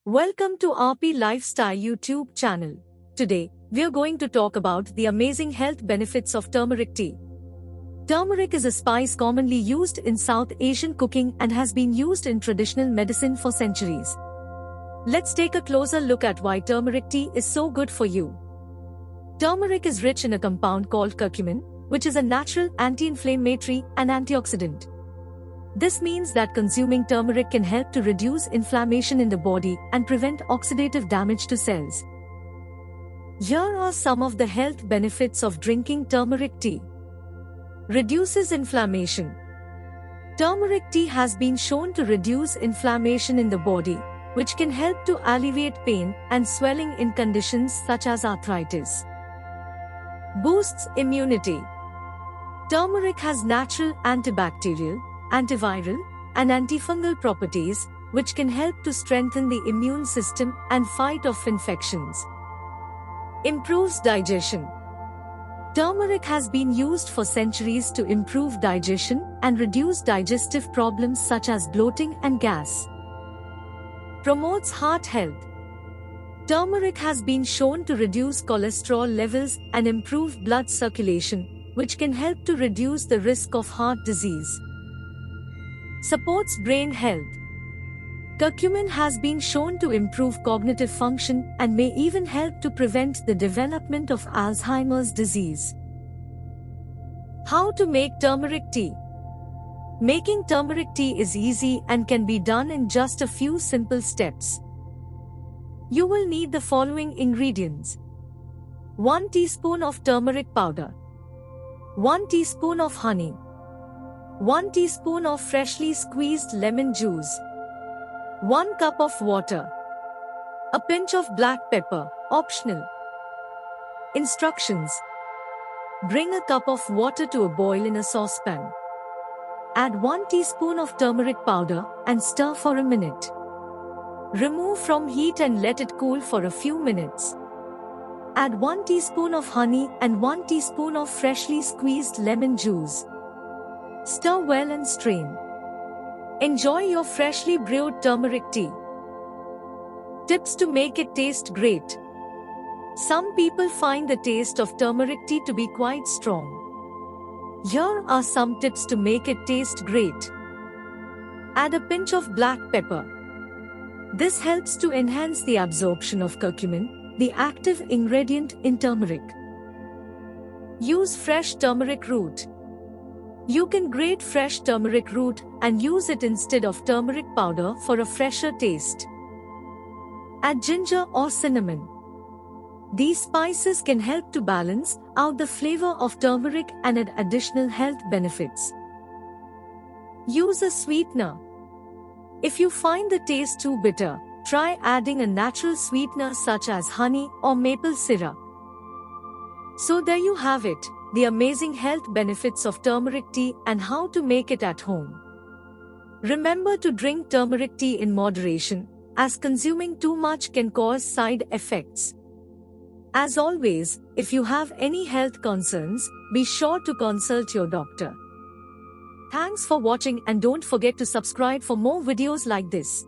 Welcome to RP Lifestyle YouTube channel. Today, we are going to talk about the amazing health benefits of turmeric tea. Turmeric is a spice commonly used in South Asian cooking and has been used in traditional medicine for centuries. Let's take a closer look at why turmeric tea is so good for you. Turmeric is rich in a compound called curcumin, which is a natural anti-inflammatory and antioxidant. This means that consuming turmeric can help to reduce inflammation in the body and prevent oxidative damage to cells. Here are some of the health benefits of drinking turmeric tea. Reduces inflammation. Turmeric tea has been shown to reduce inflammation in the body, which can help to alleviate pain and swelling in conditions such as arthritis. Boosts immunity. Turmeric has natural antibacterial, antiviral, and antifungal properties, which can help to strengthen the immune system and fight off infections. Improves digestion. Turmeric has been used for centuries to improve digestion and reduce digestive problems such as bloating and gas. Promotes heart health. Turmeric has been shown to reduce cholesterol levels and improve blood circulation, which can help to reduce the risk of heart disease. Supports brain health. Curcumin has been shown to improve cognitive function and may even help to prevent the development of Alzheimer's disease. How to make turmeric tea? Making turmeric tea is easy and can be done in just a few simple steps. You will need the following ingredients: 1 teaspoon of turmeric powder, 1 teaspoon of honey, 1 teaspoon of freshly squeezed lemon juice, 1 cup of water, a pinch of black pepper, optional. Instructions: bring a cup of water to a boil in a saucepan. Add 1 teaspoon of turmeric powder and stir for a minute. Remove from heat and let it cool for a few minutes. Add 1 teaspoon of honey and 1 teaspoon of freshly squeezed lemon juice. Stir well and strain. Enjoy your freshly brewed turmeric tea. Tips to make it taste great. Some people find the taste of turmeric tea to be quite strong. Here are some tips to make it taste great. Add a pinch of black pepper. This helps to enhance the absorption of curcumin, the active ingredient in turmeric. Use fresh turmeric root. You can grate fresh turmeric root and use it instead of turmeric powder for a fresher taste. Add ginger or cinnamon. These spices can help to balance out the flavor of turmeric and add additional health benefits. Use a sweetener. If you find the taste too bitter, try adding a natural sweetener such as honey or maple syrup. So there you have it, the amazing health benefits of turmeric tea and how to make it at home. Remember to drink turmeric tea in moderation, as consuming too much can cause side effects. As always, if you have any health concerns, be sure to consult your doctor. Thanks for watching and don't forget to subscribe for more videos like this.